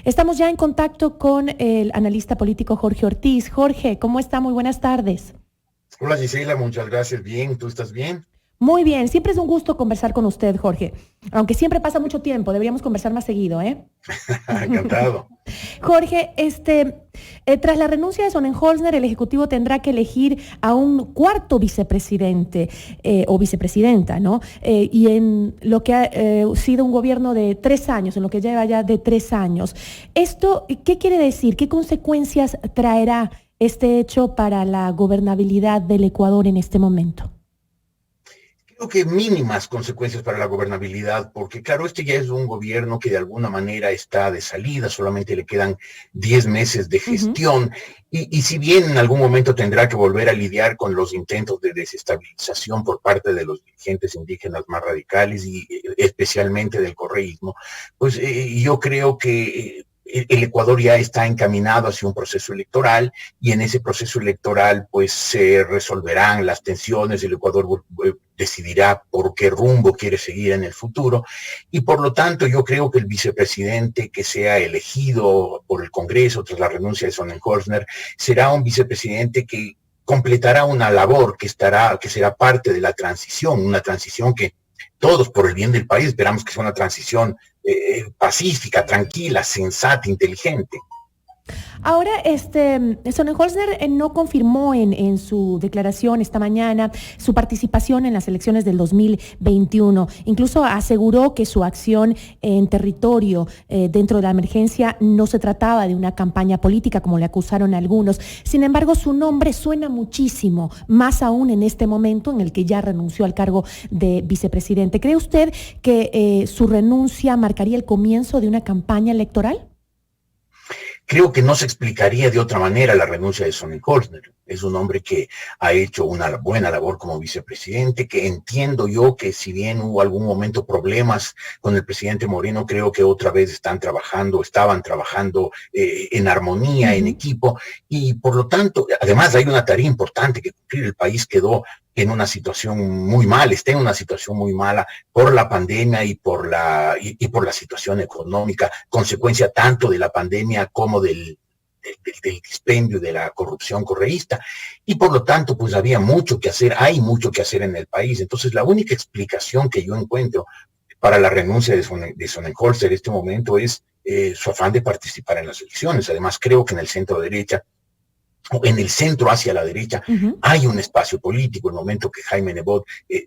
Estamos ya en contacto con el analista político Jorge Ortiz. Jorge, ¿cómo está? Muy buenas tardes. Hola Gisela, muchas gracias. Bien, ¿tú estás bien? Muy bien, siempre es un gusto conversar con usted, Jorge. Aunque siempre pasa mucho tiempo, deberíamos conversar más seguido, ¿eh? Encantado. Jorge, tras la renuncia de Sonnenholzner, el Ejecutivo tendrá que elegir a un cuarto vicepresidente o vicepresidenta, ¿no? Y en lo que ha sido un gobierno de 3 años, en lo que lleva ya de 3 años. ¿Esto qué quiere decir? ¿Qué consecuencias traerá este hecho para la gobernabilidad del Ecuador en este momento? Creo que mínimas consecuencias para la gobernabilidad, porque claro, este ya es un gobierno que de alguna manera está de salida, solamente le quedan 10 meses de Ujú. gestión, y si bien en algún momento tendrá que volver a lidiar con los intentos de desestabilización por parte de los dirigentes indígenas más radicales y especialmente del correísmo, pues yo creo que el Ecuador ya está encaminado hacia un proceso electoral y en ese proceso electoral pues se resolverán las tensiones, el Ecuador decidirá por qué rumbo quiere seguir en el futuro y por lo tanto yo creo que el vicepresidente que sea elegido por el Congreso tras la renuncia de Sonnenholzner será un vicepresidente que completará una labor que será parte de la transición, una transición que todos por el bien del país esperamos que sea una transición pacífica, tranquila, sensata, inteligente. Ahora, Sonnenholzner no confirmó en su declaración esta mañana su participación en las elecciones del 2021. Incluso aseguró que su acción en territorio dentro de la emergencia no se trataba de una campaña política, como le acusaron algunos. Sin embargo, su nombre suena muchísimo, más aún en este momento en el que ya renunció al cargo de vicepresidente. ¿Cree usted que su renuncia marcaría el comienzo de una campaña electoral? Creo que no se explicaría de otra manera la renuncia de Sonnenholzner. Es un hombre que ha hecho una buena labor como vicepresidente, que entiendo yo que si bien hubo algún momento problemas con el presidente Moreno, creo que otra vez estaban trabajando en armonía, en Ujú. equipo, y por lo tanto, además hay una tarea importante que cumplir. El país quedó en una situación muy mala, está en una situación muy mala por la pandemia y por la situación económica, consecuencia tanto de la pandemia como del dispendio de la corrupción correísta. Y por lo tanto, pues había mucho que hacer, hay mucho que hacer en el país. Entonces, la única explicación que yo encuentro para la renuncia de Sonnenholzer en este momento es su afán de participar en las elecciones. Además, creo que en el centro derecha en el centro hacia la derecha, Ujú. hay un espacio político. El momento que Jaime Nebot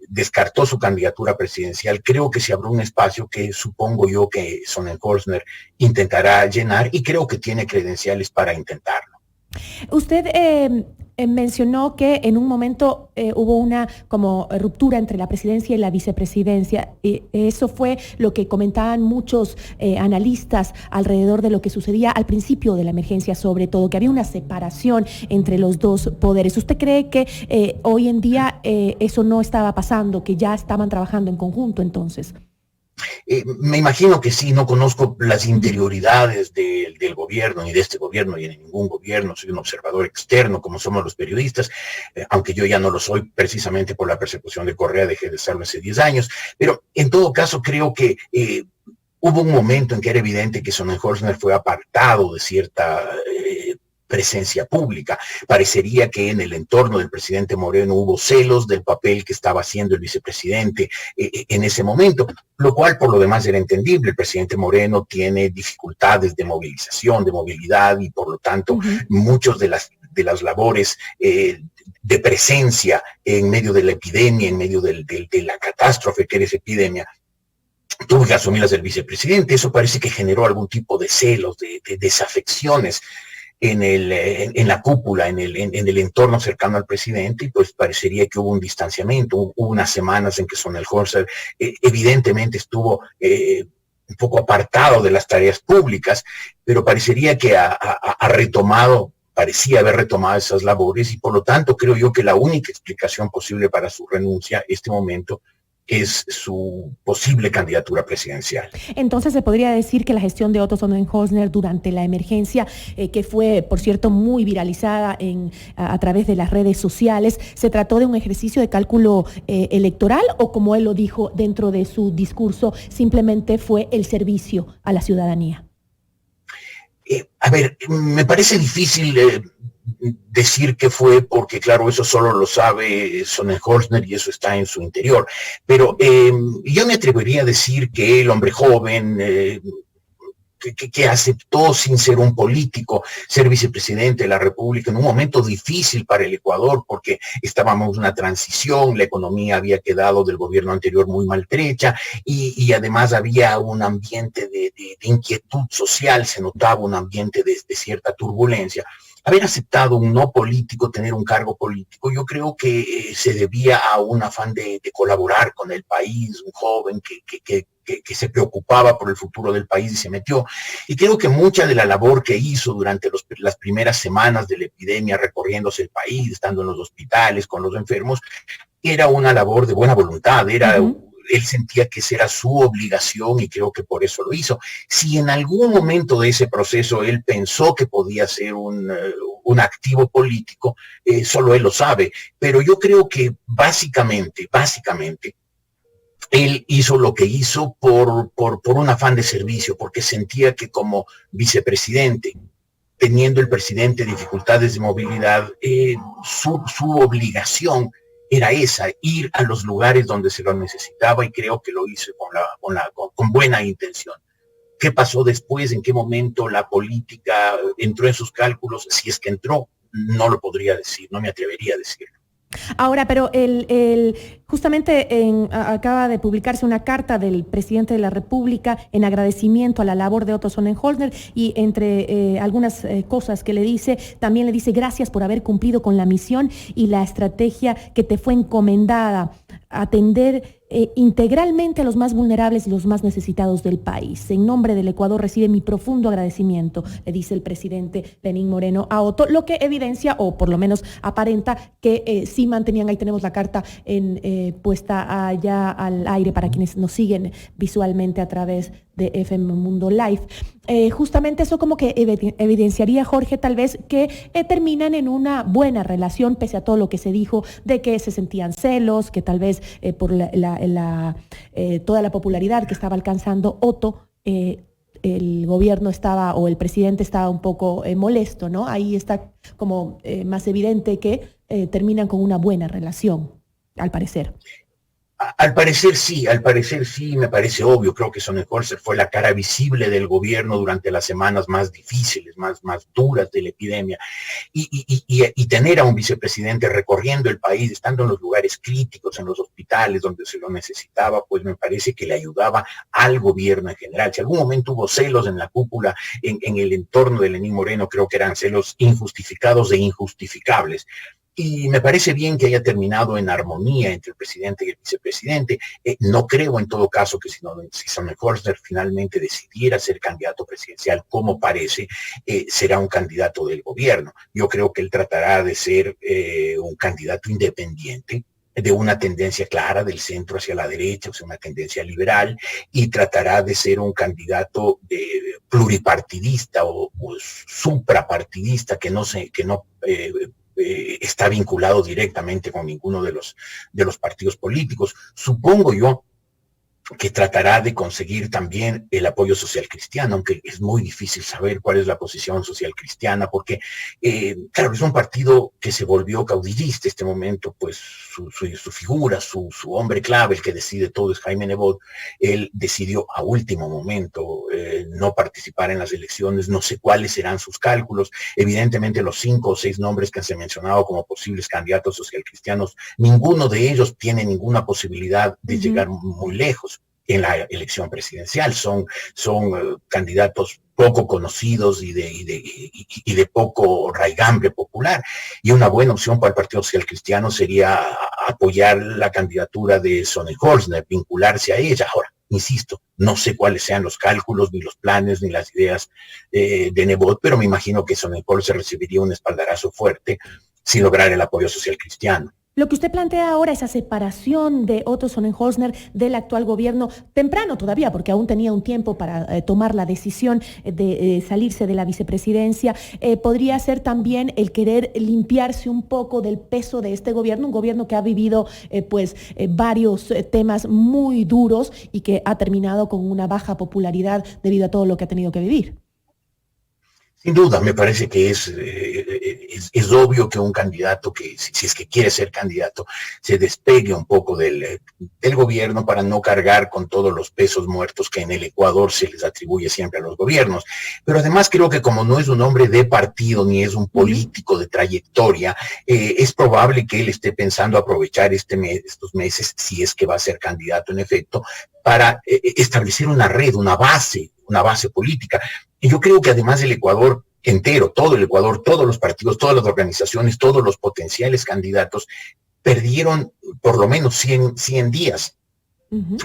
descartó su candidatura presidencial, creo que se abrió un espacio que supongo yo que Sonnenholzner intentará llenar y creo que tiene credenciales para intentarlo. Usted mencionó que en un momento hubo una como ruptura entre la presidencia y la vicepresidencia. Eso fue lo que comentaban muchos analistas alrededor de lo que sucedía al principio de la emergencia, sobre todo, que había una separación entre los dos poderes. ¿Usted cree que hoy en día eso no estaba pasando, que ya estaban trabajando en conjunto entonces? Me imagino que sí, no conozco las Ujú. interioridades del gobierno, ni de este gobierno, ni de ningún gobierno, soy un observador externo, como somos los periodistas, aunque yo ya no lo soy precisamente por la persecución de Correa, dejé de serlo hace 10 años, pero en todo caso creo que hubo un momento en que era evidente que Sonnenholzner fue apartado de cierta presencia pública. Parecería que en el entorno del presidente Moreno hubo celos del papel que estaba haciendo el vicepresidente en ese momento, lo cual por lo demás era entendible. El presidente Moreno tiene dificultades de movilización, de movilidad y por lo tanto Ujú. muchos de las labores de presencia en medio de la epidemia, en medio de la catástrofe que era esa epidemia, tuvo que asumirlas del vicepresidente. Eso parece que generó algún tipo de celos, de desafecciones en la cúpula, en el entorno cercano al presidente, y pues parecería que hubo un distanciamiento. Hubo unas semanas en que Sonnenholzer evidentemente estuvo un poco apartado de las tareas públicas, pero parecería que ha retomado, parecía haber retomado esas labores y por lo tanto creo yo que la única explicación posible para su renuncia en este momento es su posible candidatura presidencial. Entonces se podría decir que la gestión de Otto Sonnenholzner durante la emergencia, que fue, por cierto, muy viralizada a través de las redes sociales, ¿se trató de un ejercicio de cálculo electoral o, como él lo dijo dentro de su discurso, simplemente fue el servicio a la ciudadanía? A ver, me parece difícil decir que fue, porque claro, eso solo lo sabe Sonnenholzner y eso está en su interior. Pero yo me atrevería a decir que el hombre joven, que aceptó sin ser un político ser vicepresidente de la República en un momento difícil para el Ecuador porque estábamos en una transición, la economía había quedado del gobierno anterior muy maltrecha y además había un ambiente de inquietud social, se notaba un ambiente de cierta turbulencia. Haber aceptado un no político, tener un cargo político, yo creo que se debía a un afán de colaborar con el país, un joven que se preocupaba por el futuro del país y se metió. Y creo que mucha de la labor que hizo durante las primeras semanas de la epidemia, recorriéndose el país, estando en los hospitales, con los enfermos, era una labor de buena voluntad, era... Él sentía que esa era su obligación y creo que por eso lo hizo. Si en algún momento de ese proceso él pensó que podía ser un activo político, solo él lo sabe. Pero yo creo que básicamente, él hizo lo que hizo por un afán de servicio, porque sentía que como vicepresidente, teniendo el presidente dificultades de movilidad, su obligación era esa, ir a los lugares donde se lo necesitaba y creo que lo hizo con buena intención. ¿Qué pasó después? ¿En qué momento la política entró en sus cálculos? Si es que entró, no lo podría decir, no me atrevería a decirlo. Ahora, pero justamente acaba de publicarse una carta del presidente de la República en agradecimiento a la labor de Otto Sonnenholzner y entre algunas cosas que le dice, también le dice gracias por haber cumplido con la misión y la estrategia que te fue encomendada, atender integralmente a los más vulnerables y los más necesitados del país. En nombre del Ecuador recibe mi profundo agradecimiento, le dice el presidente Lenín Moreno a Otto, lo que evidencia, o por lo menos aparenta, que sí mantenían, ahí tenemos la carta puesta allá al aire para quienes nos siguen visualmente a través de FM Mundo Live. Justamente eso como que evidenciaría, Jorge, tal vez que terminan en una buena relación, pese a todo lo que se dijo de que se sentían celos, que tal vez por toda la popularidad que estaba alcanzando Otto, el gobierno estaba, o el presidente estaba un poco molesto, ¿no? Ahí está como más evidente que terminan con una buena relación, al parecer. Al parecer sí, me parece obvio. Creo que Sonnenholzner fue la cara visible del gobierno durante las semanas más difíciles, más duras de la epidemia. Y tener a un vicepresidente recorriendo el país, estando en los lugares críticos, en los hospitales donde se lo necesitaba, pues me parece que le ayudaba al gobierno en general. Si algún momento hubo celos en la cúpula, en el entorno de Lenín Moreno, creo que eran celos injustificados e injustificables. Y me parece bien que haya terminado en armonía entre el presidente y el vicepresidente. No creo en todo caso que si Sonnenholzner finalmente decidiera ser candidato presidencial, como parece, será un candidato del gobierno. Yo creo que él tratará de ser un candidato independiente, de una tendencia clara del centro hacia la derecha, o sea, una tendencia liberal, y tratará de ser un candidato pluripartidista o suprapartidista que no está vinculado directamente con ninguno de los partidos políticos. Supongo yo que tratará de conseguir también el apoyo social cristiano, aunque es muy difícil saber cuál es la posición social cristiana, porque, claro, es un partido que se volvió caudillista. Este momento, pues, su figura, su hombre clave, el que decide todo, es Jaime Nebot. Él decidió a último momento no participar en las elecciones. No sé cuáles serán sus cálculos. Evidentemente, los 5 o 6 nombres que se han mencionado como posibles candidatos social cristianos, ninguno de ellos tiene ninguna posibilidad de llegar muy lejos en la elección presidencial. Son candidatos poco conocidos y de poco raigambre popular. Y una buena opción para el Partido Social Cristiano sería apoyar la candidatura de Sonnenholzner, vincularse a ella. Ahora, insisto, no sé cuáles sean los cálculos, ni los planes, ni las ideas de Nebot, pero me imagino que Sonnenholzner recibiría un espaldarazo fuerte si lograra el apoyo social cristiano. Lo que usted plantea ahora, esa separación de Otto Sonnenholzner del actual gobierno, temprano todavía, porque aún tenía un tiempo para tomar la decisión de salirse de la vicepresidencia, podría ser también el querer limpiarse un poco del peso de este gobierno, un gobierno que ha vivido varios temas muy duros y que ha terminado con una baja popularidad debido a todo lo que ha tenido que vivir. Sin duda, me parece que es obvio que un candidato que, si es que quiere ser candidato, se despegue un poco del gobierno para no cargar con todos los pesos muertos que en el Ecuador se les atribuye siempre a los gobiernos. Pero además creo que como no es un hombre de partido ni es un político de trayectoria, es probable que él esté pensando aprovechar estos meses, si es que va a ser candidato en efecto, para establecer una red, una base política. Y yo creo que además el Ecuador entero, todo el Ecuador, todos los partidos, todas las organizaciones, todos los potenciales candidatos perdieron por lo menos 100 días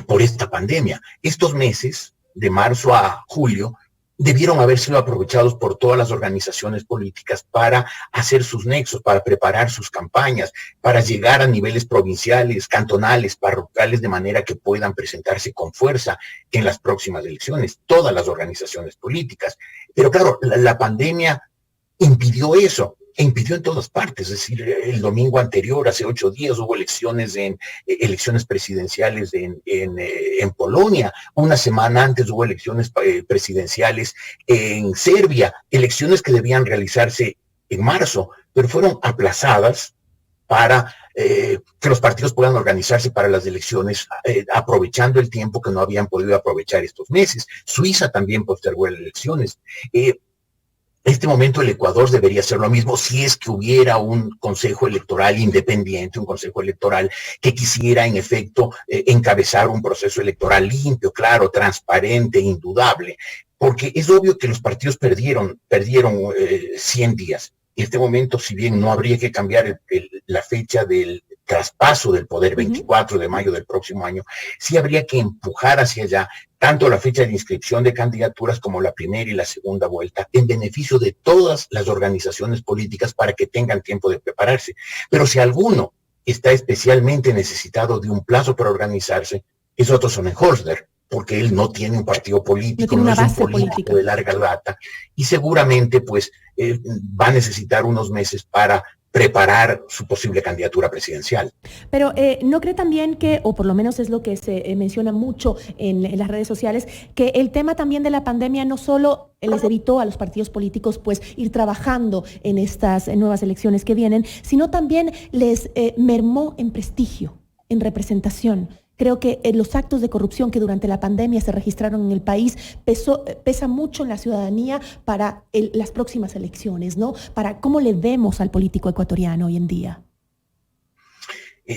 por esta pandemia. Estos meses, de marzo a julio, debieron haber sido aprovechados por todas las organizaciones políticas para hacer sus nexos, para preparar sus campañas, para llegar a niveles provinciales, cantonales, parroquiales, de manera que puedan presentarse con fuerza en las próximas elecciones, todas las organizaciones políticas. Pero claro, la pandemia impidió eso. E impidió en todas partes, es decir, el domingo anterior, hace 8 días, hubo elecciones presidenciales en Polonia, una semana antes hubo elecciones presidenciales en Serbia, elecciones que debían realizarse en marzo, pero fueron aplazadas para que los partidos puedan organizarse para las elecciones, aprovechando el tiempo que no habían podido aprovechar estos meses. Suiza también postergó las elecciones. Este momento el Ecuador debería hacer lo mismo si es que hubiera un consejo electoral independiente, un consejo electoral que quisiera en efecto encabezar un proceso electoral limpio, claro, transparente, indudable, porque es obvio que los partidos perdieron 100 días. En este momento, si bien no habría que cambiar la fecha del traspaso del poder, 24 de mayo del próximo año, sí habría que empujar hacia allá tanto la fecha de inscripción de candidaturas como la primera y la segunda vuelta, en beneficio de todas las organizaciones políticas para que tengan tiempo de prepararse. Pero si alguno está especialmente necesitado de un plazo para organizarse, es Otto Sonnenholzer, porque él no tiene un partido político, no es un político de larga data, y seguramente pues va a necesitar unos meses para preparar su posible candidatura presidencial. Pero ¿no cree también que, o por lo menos es lo que se menciona mucho en las redes sociales, que el tema también de la pandemia no solo les evitó a los partidos políticos pues ir trabajando en estas nuevas elecciones que vienen, sino también les mermó en prestigio, en representación? Creo que los actos de corrupción que durante la pandemia se registraron en el país pesa mucho en la ciudadanía para las próximas elecciones, ¿no? Para cómo le vemos al político ecuatoriano hoy en día.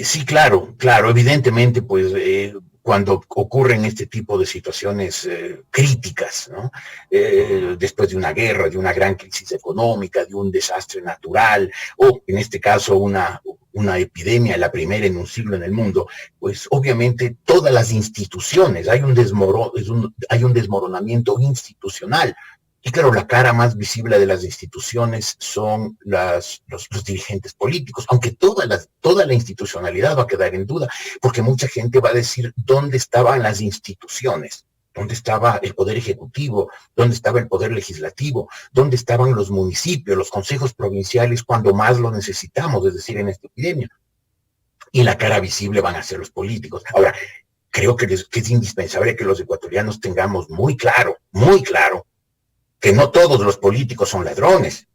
Sí, claro, evidentemente, pues cuando ocurren este tipo de situaciones críticas, ¿no? Después de una guerra, de una gran crisis económica, de un desastre natural, o en este caso una epidemia, la primera en un siglo en el mundo, pues obviamente todas las instituciones, hay un desmoronamiento institucional. Y claro, la cara más visible de las instituciones son los dirigentes políticos, aunque toda la institucionalidad va a quedar en duda, porque mucha gente va a decir dónde estaban las instituciones, dónde estaba el poder ejecutivo, dónde estaba el poder legislativo, dónde estaban los municipios, los consejos provinciales cuando más lo necesitamos, es decir, en esta epidemia. Y la cara visible van a ser los políticos. Ahora, creo que es indispensable que los ecuatorianos tengamos muy claro, que no todos los políticos son ladrones.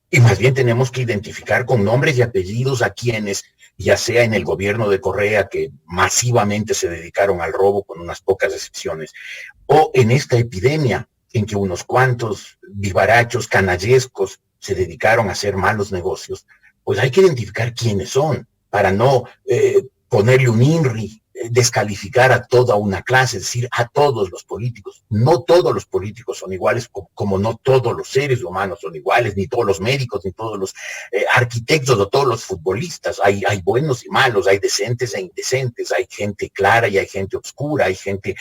Y más bien tenemos que identificar con nombres y apellidos a quienes, ya sea en el gobierno de Correa, que masivamente se dedicaron al robo con unas pocas excepciones, o en esta epidemia en que unos cuantos vivarachos canallescos se dedicaron a hacer malos negocios, pues hay que identificar quiénes son para no ponerle un INRI, descalificar a toda una clase, es decir, a todos los políticos. No todos los políticos son iguales, como no todos los seres humanos son iguales, ni todos los médicos, ni todos los arquitectos, o todos los futbolistas. Hay buenos y malos, hay decentes e indecentes, hay gente clara y hay gente oscura, hay gente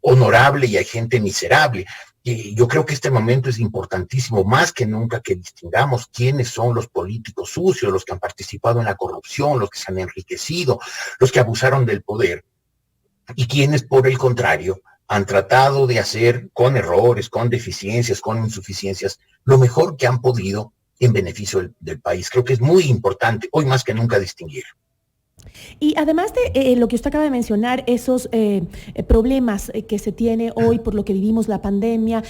honorable y hay gente miserable. Y yo creo que este momento es importantísimo, más que nunca, que distingamos quiénes son los políticos sucios, los que han participado en la corrupción, los que se han enriquecido, los que abusaron del poder, y quienes, por el contrario, han tratado de hacer con errores, con deficiencias, con insuficiencias, lo mejor que han podido en beneficio del país. Creo que es muy importante, hoy más que nunca, distinguir. Y además de lo que usted acaba de mencionar, esos problemas que se tiene hoy por lo que vivimos la pandemia,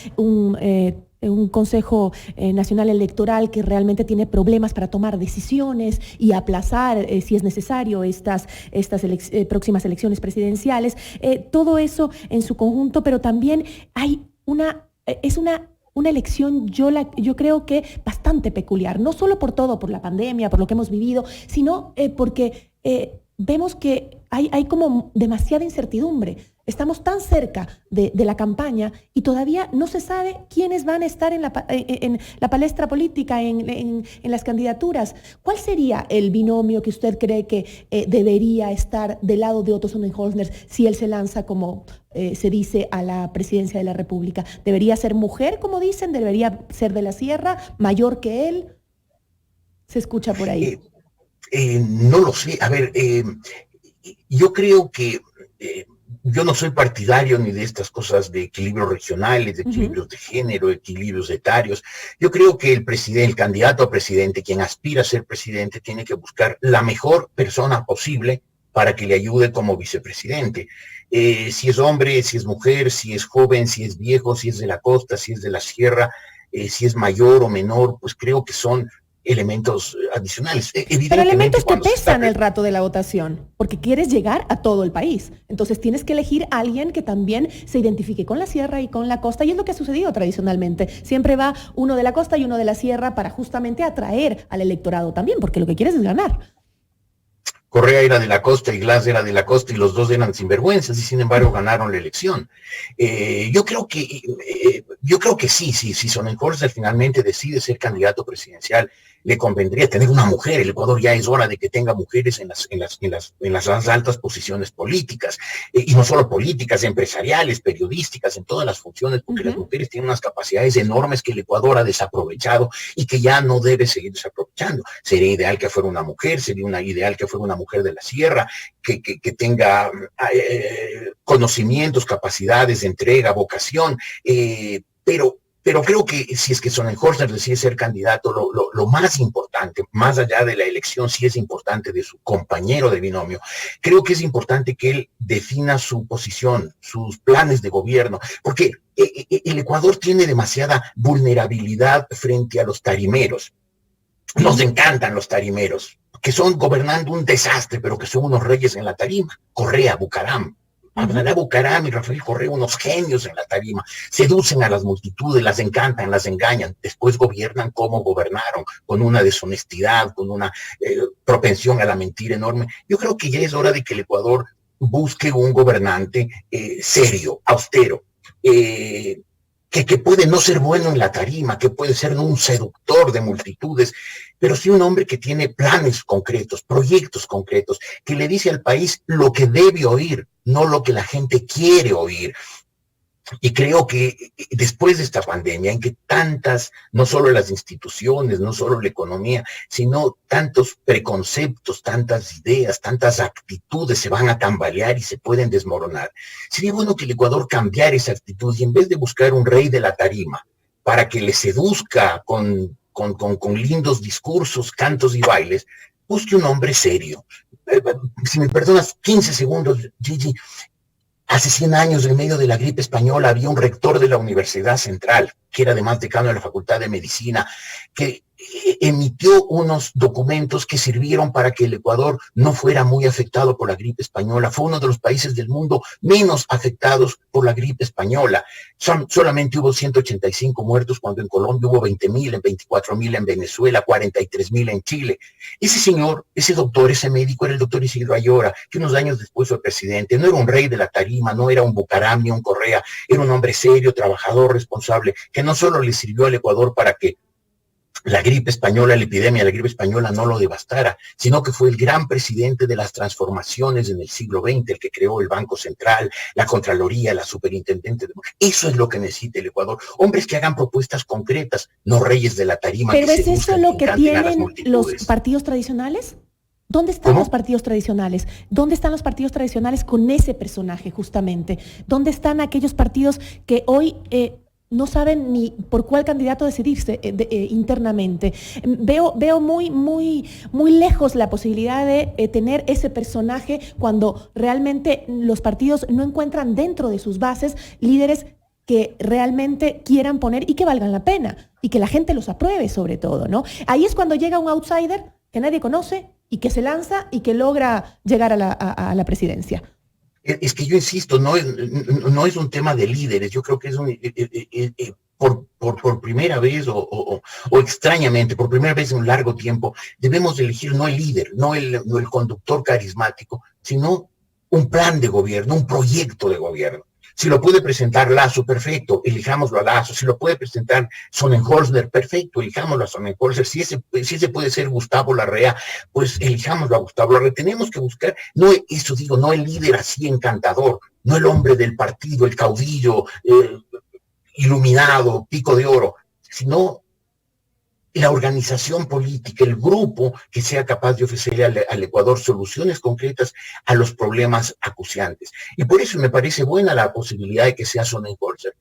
un Consejo Nacional Electoral que realmente tiene problemas para tomar decisiones y aplazar, si es necesario, estas próximas elecciones presidenciales. Todo eso en su conjunto, pero también hay una elección, yo creo que bastante peculiar, no solo por la pandemia, por lo que hemos vivido, sino porque vemos que hay como demasiada incertidumbre. Estamos tan cerca de la campaña y todavía no se sabe quiénes van a estar en la palestra política, en las candidaturas. ¿Cuál sería el binomio que usted cree que debería estar del lado de Otto Sonnenholzner si él se lanza, como se dice, a la presidencia de la República? ¿Debería ser mujer, como dicen? ¿Debería ser de la Sierra, mayor que él? Se escucha por ahí. No lo sé. A ver, yo creo que yo no soy partidario ni de estas cosas de equilibrios regionales, de equilibrios de género, equilibrios etarios. Yo creo que el candidato a presidente, quien aspira a ser presidente, tiene que buscar la mejor persona posible para que le ayude como vicepresidente. Si es hombre, si es mujer, si es joven, si es viejo, si es de la costa, si es de la sierra, si es mayor o menor, pues creo que son elementos adicionales. Pero elementos que pesan el rato de la votación, porque quieres llegar a todo el país. Entonces tienes que elegir a alguien que también se identifique con la sierra y con la costa, y es lo que ha sucedido tradicionalmente. Siempre va uno de la costa y uno de la sierra para justamente atraer al electorado también, porque lo que quieres es ganar. Correa era de la costa y Glass era de la costa y los dos eran sinvergüenzas y sin embargo ganaron la elección. Yo creo que sí, si Sonnenholzner finalmente decide ser candidato presidencial, le convendría tener una mujer. El Ecuador ya es hora de que tenga mujeres en las más altas posiciones políticas, y no solo políticas, empresariales, periodísticas, en todas las funciones, porque las mujeres tienen unas capacidades enormes que el Ecuador ha desaprovechado y que ya no debe seguir desaprovechando. Sería ideal que fuera una mujer, ideal que fuera una mujer de la sierra, que tenga conocimientos, capacidades de entrega, vocación, pero creo que si es que Sonnenholzner decide ser candidato, lo más importante, más allá de la elección, sí es importante de su compañero de binomio. Creo que es importante que él defina su posición, sus planes de gobierno, porque el Ecuador tiene demasiada vulnerabilidad frente a los tarimeros. Nos encantan los tarimeros, que son gobernando un desastre, pero que son unos reyes en la tarima. Correa, Bucaram. Abdalá Bucaram y Rafael Correa, unos genios en la tarima, seducen a las multitudes, las encantan, las engañan, después gobiernan como gobernaron, con una deshonestidad, con una propensión a la mentira enorme. Yo creo que ya es hora de que el Ecuador busque un gobernante serio, austero, que puede no ser bueno en la tarima, que puede ser no un seductor de multitudes, pero sí un hombre que tiene planes concretos, proyectos concretos, que le dice al país lo que debe oír, no lo que la gente quiere oír. Y creo que después de esta pandemia, en que tantas, no solo las instituciones, no solo la economía, sino tantos preconceptos, tantas ideas, tantas actitudes se van a tambalear y se pueden desmoronar, sería bueno que el Ecuador cambiara esa actitud y en vez de buscar un rey de la tarima para que le seduzca con lindos discursos, cantos y bailes, busque un hombre serio. Si me perdonas 15 segundos, Gigi. Hace 100 años, en medio de la gripe española, había un rector de la Universidad Central, que era además decano de la Facultad de Medicina, que emitió unos documentos que sirvieron para que el Ecuador no fuera muy afectado por la gripe española. Fue uno de los países del mundo menos afectados por la gripe española. Solamente hubo 185 muertos cuando en Colombia hubo 20.000, en 24.000 en Venezuela, 43.000 en Chile. Ese señor, ese doctor, ese médico era el doctor Isidro Ayora, que unos años después fue presidente. No era un rey de la tarima, no era un Bucaram ni un Correa, era un hombre serio, trabajador, responsable, que no solo le sirvió al Ecuador para que la gripe española, la epidemia de la gripe española no lo devastara, sino que fue el gran presidente de las transformaciones en el siglo XX, el que creó el Banco Central, la Contraloría, la Superintendente. Eso es lo que necesita el Ecuador. Hombres que hagan propuestas concretas, no reyes de la tarima. ¿Pero es eso lo que tienen los partidos tradicionales? ¿Dónde están los partidos tradicionales? ¿Dónde están los partidos tradicionales con ese personaje justamente? ¿Dónde están aquellos partidos que hoy no saben ni por cuál candidato decidirse internamente? Veo muy lejos la posibilidad de tener ese personaje cuando realmente los partidos no encuentran dentro de sus bases líderes que realmente quieran poner y que valgan la pena y que la gente los apruebe sobre todo, ¿no? Ahí es cuando llega un outsider que nadie conoce y que se lanza y que logra llegar a la presidencia. Es que yo insisto, no es un tema de líderes, yo creo que es por primera vez o extrañamente, por primera vez en un largo tiempo, debemos elegir no el líder, no el conductor carismático, sino un plan de gobierno, un proyecto de gobierno. Si lo puede presentar Lasso, perfecto, elijámoslo a Lasso. Si lo puede presentar Sonnenholzer, perfecto, elijámoslo a Sonnenholzer. Si ese puede ser Gustavo Larrea, pues elijámoslo a Gustavo Larrea. Tenemos que buscar, no el líder así encantador, no el hombre del partido, el caudillo iluminado, pico de oro, sino la organización política, el grupo que sea capaz de ofrecerle al Ecuador soluciones concretas a los problemas acuciantes. Y por eso me parece buena la posibilidad de que sea Sonnenholzer,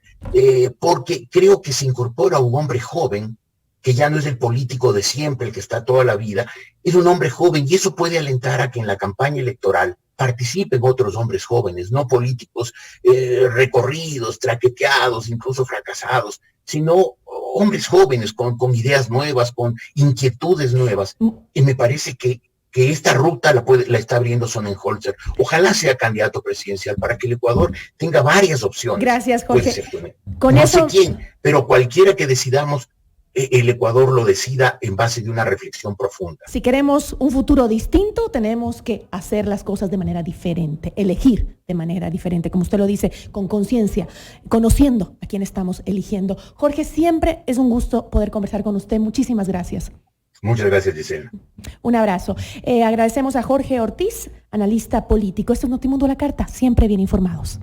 porque creo que se incorpora un hombre joven, que ya no es el político de siempre, el que está toda la vida, es un hombre joven y eso puede alentar a que en la campaña electoral participen otros hombres jóvenes, no políticos recorridos, traqueteados, incluso fracasados, sino hombres jóvenes con ideas nuevas, con inquietudes nuevas. Y me parece que esta ruta la está abriendo Sonnenholzer. Ojalá sea candidato presidencial para que el Ecuador tenga varias opciones. Gracias, Jorge. Puede ser con no sé quién, pero cualquiera que decidamos, el Ecuador lo decida en base de una reflexión profunda. Si queremos un futuro distinto, tenemos que hacer las cosas de manera diferente, elegir de manera diferente, como usted lo dice, con conciencia, conociendo a quién estamos eligiendo. Jorge, siempre es un gusto poder conversar con usted. Muchísimas gracias. Muchas gracias, Gisela. Un abrazo. Agradecemos a Jorge Ortiz, analista político. Esto es Notimundo La Carta, siempre bien informados.